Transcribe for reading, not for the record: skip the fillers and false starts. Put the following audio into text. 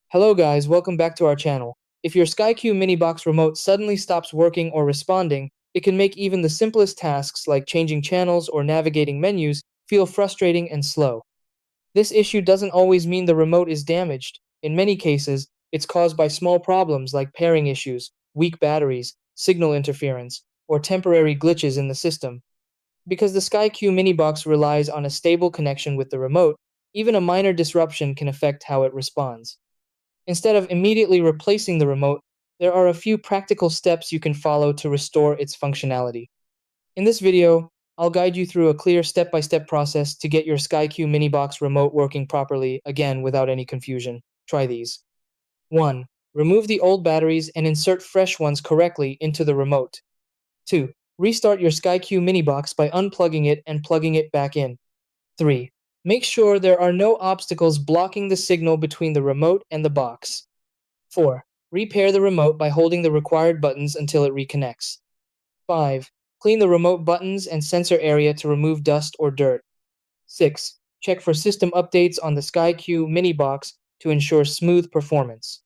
Hello guys, welcome back to our channel. If your SkyQ mini box remote suddenly stops working or responding, it can make even the simplest tasks like changing channels or navigating menus feel frustrating and slow. This issue doesn't always mean the remote is damaged. In many cases, it's caused by small problems like pairing issues, weak batteries, signal interference, or temporary glitches in the system. Because the SkyQ mini box relies on a stable connection with the remote, even a minor disruption can affect how it responds. Instead of immediately replacing the remote, there are a few practical steps you can follow to restore its functionality. In this video, I'll guide you through a clear step-by-step process to get your SkyQ mini box remote working properly, again without any confusion. Try these. 1. Remove the old batteries and insert fresh ones correctly into the remote. 2. Restart your SkyQ mini box by unplugging it and plugging it back in. 3. Make sure there are no obstacles blocking the signal between the remote and the box. 4. Repair the remote by holding the required buttons until it reconnects. 5. Clean the remote buttons and sensor area to remove dust or dirt. 6. Check for system updates on the SkyQ mini box to ensure smooth performance.